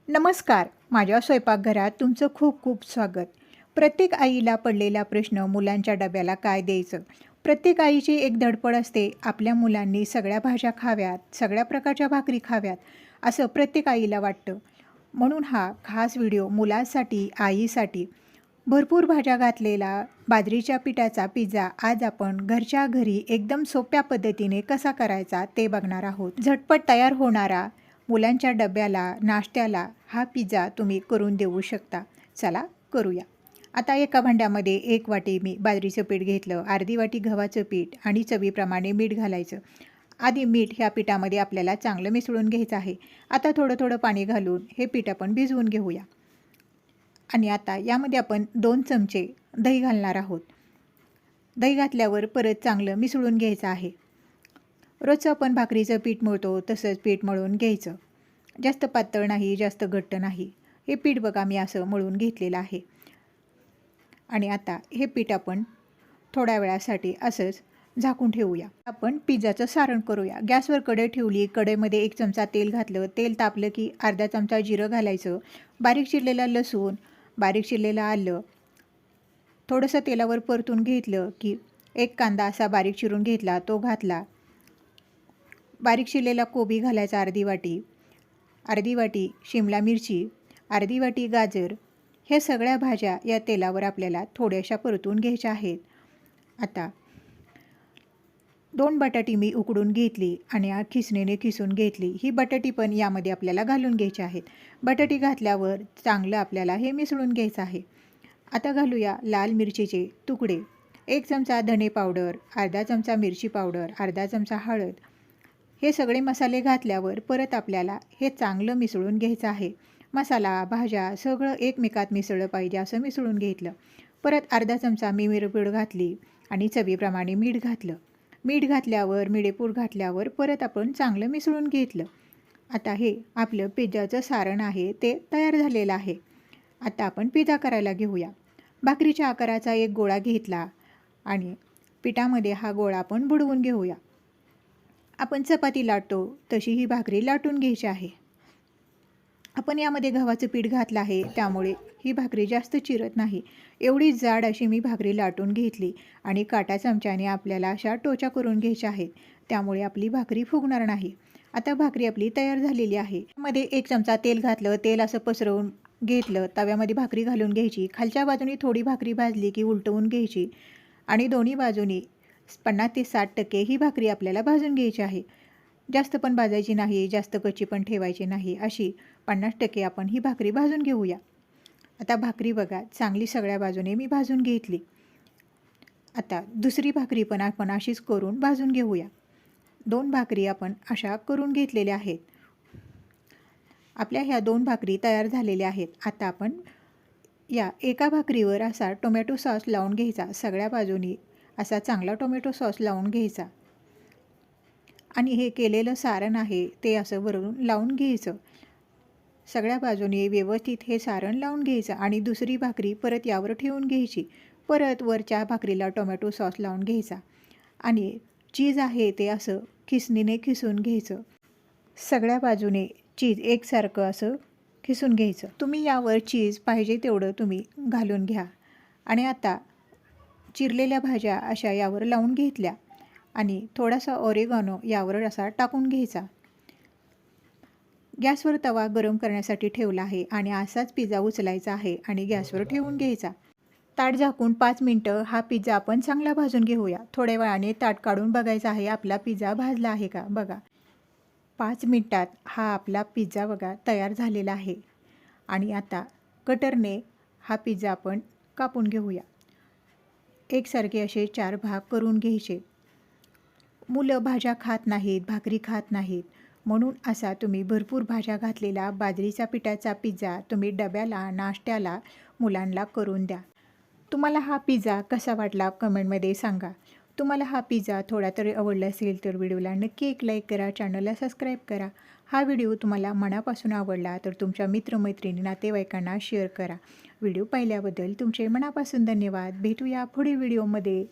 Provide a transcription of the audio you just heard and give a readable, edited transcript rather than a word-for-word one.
नमस्कार. माझ्या स्वयंपाकघरात तुमचं खूप खूप स्वागत. प्रत्येक आईला पडलेला प्रश्न मुलांच्या डब्याला काय द्यायचं. प्रत्येक आईची एक धडपड असते, आपल्या मुलांनी सगळ्या भाज्या खाव्यात, सगळ्या प्रकारच्या भाकरी खाव्यात, असं प्रत्येक आईला वाटतं. म्हणून हा खास व्हिडिओ मुलांसाठी, आईसाठी. भरपूर भाज्या घातलेला बाजरीच्या पिठाचा पिझ्झा आज आपण घरच्या घरी एकदम सोप्या पद्धतीने कसा करायचा ते बघणार आहोत. झटपट तयार होणारा मुलांच्या डब्याला, नाश्त्याला हा पिझ्झा तुम्ही करून देऊ शकता. चला करूया. आता एका भांड्यामध्ये 1 वाटी मी बाजरीचं पीठ घेतलं, अर्धी वाटी गव्हाचं पीठ आणि चवीप्रमाणे मीठ घालायचं. आधी मीठ ह्या पिठामध्ये आपल्याला चांगलं मिसळून घ्यायचं आहे. आता थोडं थोडं पाणी घालून हे पीठ आपण भिजवून घेऊया. आणि आता यामध्ये आपण 2 चमचे दही घालणार आहोत. दही घातल्यावर परत चांगलं मिसळून घ्यायचं आहे. रोजचं आपण भाकरीचं पीठ मळतो तसंच पीठ मळून घ्यायचं. जास्त पातळ नाही, जास्त घट्ट नाही. हे पीठ बघा मी असं मळून घेतलेलं आहे. आणि आता हे पीठ आपण थोड्या वेळासाठी असंच झाकून ठेवूया. आपण पिझ्झाचं सारण करूया. गॅसवर कढई ठेवली, कढईमध्ये 1 चमचा तेल घातलं. तेल तापलं की अर्धा चमचा जिरं घालायचं, बारीक चिरलेला लसूण, बारीक चिरलेलं आलं, थोडंसं तेलावर परतून घेतलं की 1 कांदा असा बारीक चिरून घेतला, तो घातला. बारीक चिरलेला कोबी घालायचा अर्धी वाटी शिमला मिरची, अर्धी वाटी गाजर. हे सगळ्या भाज्या या तेलावर आपल्याला थोड्याशा परतून घ्यायच्या आहेत. आता 2 बटाटी मी उकडून घेतली आणि खिसणीने खिसून घेतली. ही बटाटी पण यामध्ये आपल्याला घालून घ्यायची आहेत. बटाटी घातल्यावर चांगलं आपल्याला हे मिसळून घ्यायचं आहे. आता घालूया लाल मिरचीचे तुकडे, 1 चमचा धणे पावडर, अर्धा चमचा मिरची पावडर, अर्धा चमचा हळद. हे सगळे मसाले घातल्यावर परत आपल्याला हे चांगलं मिसळून घ्यायचं आहे. मसाला, भाज्या सगळं एकमेकात मिसळलं पाहिजे असं मिसळून घेतलं. परत अर्धा चमचा मी मिरपूड घातली आणि चवीप्रमाणे मीठ घातलं. मीठ घातल्यावर, मिरेपूड घातल्यावर परत आपण चांगलं मिसळून घेतलं. आता हे आपलं पिझ्झाचं सारण आहे ते तयार झालेलं आहे. आता आपण पिझ्झा करायला घेऊया. भाकरीच्या आकाराचा एक गोळा घेतला आणि पिठामध्ये हा गोळा आपण बुडवून घेऊया. आपण चपाती लाटतो तशी ही भाकरी लाटून घ्यायची आहे. आपण यामध्ये गव्हाचं पीठ घातलं आहे, त्यामुळे ही भाकरी जास्त चिरत नाही. एवढी जाड अशी मी भाकरी लाटून घेतली आणि काटा चमच्याने आपल्याला अशा टोचा करून घ्यायच्या आहेत, त्यामुळे आपली भाकरी फुगणार नाही. आता भाकरी आपली तयार झालेली आहे. मध्ये 1 चमचा तेल घातलं, तेल असं पसरवून घेतलं. तव्यामध्ये भाकरी घालून घ्यायची. खालच्या बाजूनी थोडी भाकरी भाजली की उलटवून घ्यायची आणि दोन्ही बाजूनी 50 ते 60% ही भाकरी आपल्याला भाजून घ्यायची आहे. जास्त पण भाजायची नाही, जास्त कच्ची पण ठेवायची नाही. अशी 50% आपण ही भाकरी भाजून घेऊया. आता भाकरी बघा चांगली सगळ्या बाजूने मी भाजून घेतली. आता दुसरी भाकरी पण आपण अशीच करून भाजून घेऊया. 2 भाकरी आपण अशा करून घेतलेल्या आहेत. आपल्या ह्या 2 भाकरी तयार झालेल्या आहेत. आता आपण या एका भाकरीवर असा टोमॅटो सॉस लावून घ्यायचा. सगळ्या बाजूनी असा चांगला टोमॅटो सॉस लावून घ्यायचा आणि हे केलेलं सारण आहे ते असं वरून लावून घ्यायचं. सगळ्या बाजूने व्यवस्थित हे सारण लावून घ्यायचं आणि दुसरी भाकरी परत यावर ठेवून घ्यायची. परत वरच्या भाकरीला टोमॅटो सॉस लावून घ्यायचा आणि चीज आहे ते असं खिसणीने खिसून घ्यायचं. सगळ्या बाजूने चीज एकसारखं असं खिसून घ्यायचं. तुम्ही यावर चीज पाहिजे तेवढं तुम्ही घालून घ्या. आणि आता चिरलेल्या भाज्या अशा यावर लावून घेतल्या आणि थोडासा ऑरेगानो यावर असा टाकून घ्यायचा. गॅसवर तवा गरम करण्यासाठी ठेवला आहे आणि असाच पिझ्झा उचलायचा आहे आणि गॅसवर ठेवून घ्यायचा. ताट झाकून 5 मिनटं हा पिझ्झा आपण चांगला भाजून घेऊया. थोड्या वेळाने ताट काढून बघायचा आहे आपला पिझ्झा भाजला आहे का बघा. 5 मिनटात हा आपला पिझ्झा बघा तयार झालेला आहे. आणि आता कटरने हा पिझ्झा आपण कापून घेऊया. एकसारखे असे 4 भाग करून घ्यायचे. मुलं भाज्या खात नाहीत, भाकरी खात नाहीत, म्हणून असा तुम्ही भरपूर भाज्या घातलेला बाजरीच्या पिठाचा पिझ्झा तुम्ही डब्याला, नाश्त्याला मुलांना करून द्या. तुम्हाला हा पिझ्झा कसा वाटला कमेंटमध्ये सांगा. तुम्हाला हा पिझ्झा थोडा तरी आवडला असेल तर व्हिडिओला नक्की एक लाईक करा, चॅनलला सबस्क्राईब करा. हा व्हिडिओ तुम्हाला मनापासून आवडला तर तुमच्या मित्रमैत्रिणी, नातेवाईकांना शेअर करा. व्हिडिओ पाहिल्याबद्दल तुमचे मनापासून धन्यवाद. भेटूया पुढील व्हिडिओमध्ये.